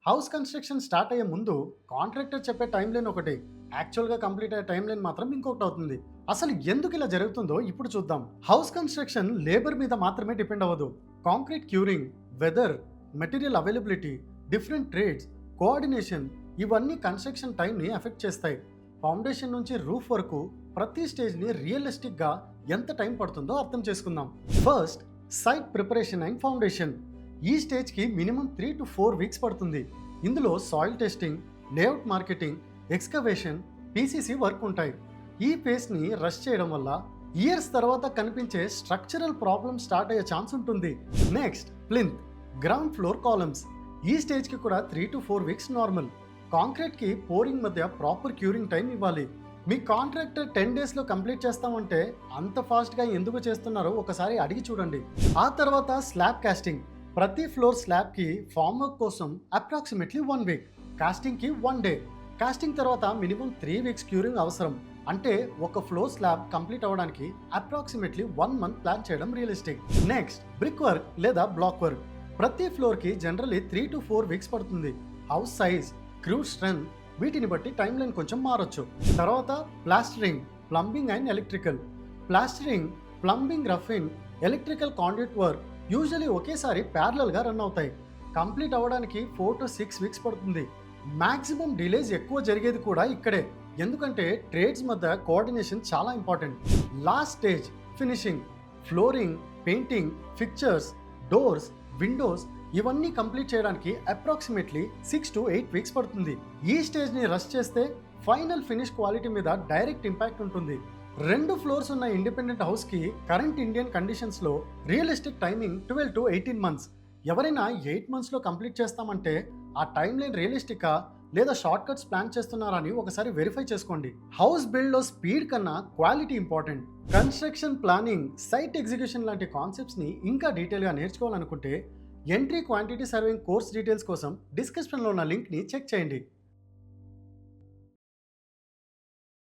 House construction start అయ్యే ముందు contractor చెప్పే టైం లైన్ ఒకటి, యాక్చువల్గా కంప్లీట్ అయ్యే టైం లైన్ మాత్రం ఇంకొకటి అవుతుంది. అసలు ఎందుకు ఇలా జరుగుతుందో ఇప్పుడు చూద్దాం. హౌస్ కన్స్ట్రక్షన్ లేబర్ మీద మాత్రమే డిపెండ్ అవ్వదు. Concrete curing, weather, material availability, different trades, coordination ఇవన్నీ కన్స్ట్రక్షన్ టైంని ఎఫెక్ట్ చేస్తాయి. ఫౌండేషన్ నుంచి రూఫ్ వరకు ప్రతి స్టేజ్ని రియలిస్టిక్గా ఎంత టైం పడుతుందో అర్థం చేసుకుందాం. First, site preparation and foundation. ఈ స్టేజ్కి మినిమం 3 to 4 వీక్స్ పడుతుంది. ఇందులో soil testing, layout marketing, excavation, PCC work ఉంటాయి. ఈ ఫేస్ని రష్ చేయడం వల్ల ఇయర్స్ తర్వాత కనిపించే స్ట్రక్చరల్ ప్రాబ్లమ్ స్టార్ట్ అయ్యే ఛాన్స్ ఉంటుంది. Next, plinth, ground floor columns. ఈ స్టేజ్కి కూడా 3 to 4 వీక్స్ నార్మల్. కాంక్రీట్కి పోరింగ్ మధ్య ప్రాపర్ క్యూరింగ్ టైం ఇవ్వాలి. మీ కాంట్రాక్టర్ 10 డేస్లో కంప్లీట్ చేస్తామంటే అంత ఫాస్ట్గా ఎందుకు చేస్తున్నారో ఒకసారి అడిగి చూడండి. ఆ తర్వాత స్లాబ్ కాస్టింగ్. ప్రతి ఫ్లోర్ స్లాబ్కి ఫామ్ వర్క్ కోసం అప్రాక్సిమేట్లీ 1 వీక్, కాస్టింగ్కి 1 డే. కాస్టింగ్ తర్వాత మినిమం 3 వీక్స్ క్యూరింగ్ అవసరం. అంటే ఒక ఫ్లోర్ స్లాబ్ కంప్లీట్ అవ్వడానికి అప్రాక్సిమేట్లీ 1 మంత్ ప్లాన్ చేయడం రియలిస్టిక్. నెక్స్ట్, బ్రిక్ వర్క్ లేదా బ్లాక్ వర్క్. ప్రతి ఫ్లోర్కి జనరల్లీ 3 to 4 వీక్స్ పడుతుంది. హౌస్ సైజ్, క్రూ స్ట్రెంత్ వీటిని బట్టి టైం లైన్ కొంచెం మారొచ్చు. తర్వాత plastering, plumbing and electrical. Plastering, plumbing, roughing, electrical conduit work usually ఒకేసారి ప్యారలల్గా రన్ అవుతాయి. కంప్లీట్ అవ్వడానికి 4 to 6 వీక్స్ పడుతుంది. మ్యాక్సిమం డిలేస్ ఎక్కువ జరిగేది కూడా ఇక్కడే, ఎందుకంటే ట్రేడ్స్ మధ్య కోఆర్డినేషన్ చాలా important. Last stage, finishing. Flooring, painting, fixtures, doors, Windows ఇవన్నీ కంప్లీట్ చేయడానికి అప్రాక్సిమేట్లీ 6 to 8 వీక్స్ పడుతుంది. ఈ స్టేజ్ని రష్ చేస్తే ఫైనల్ ఫినిష్ క్వాలిటీ మీద డైరెక్ట్ ఇంపాక్ట్ ఉంటుంది. 2 ఫ్లోర్స్ ఉన్న ఇండిపెండెంట్ హౌస్కి కరెంట్ ఇండియన్ కండిషన్స్లో రియలిస్టిక్ టైమింగ్ 12 to 18 మంత్స్. ఎవరైనా 8 మంత్స్లో కంప్లీట్ చేస్తామంటే ఆ టైం లైన్ రియలిస్టికా లేదా షార్ట్ కట్స్ ప్లాన్ చేస్తున్నారా అని ఒకసారి వెరిఫై చేసుకోండి. హౌస్ బిల్డ్లో స్పీడ్ కన్నా quality important. Construction planning, site execution లాంటి కాన్సెప్ట్స్ని ఇంకా డీటెయిల్గా నేర్చుకోవాలనుకుంటే entry quantity surveying course details కోసం డిస్క్రిప్షన్లో ఉన్న లింక్ని చెక్ చేయండి.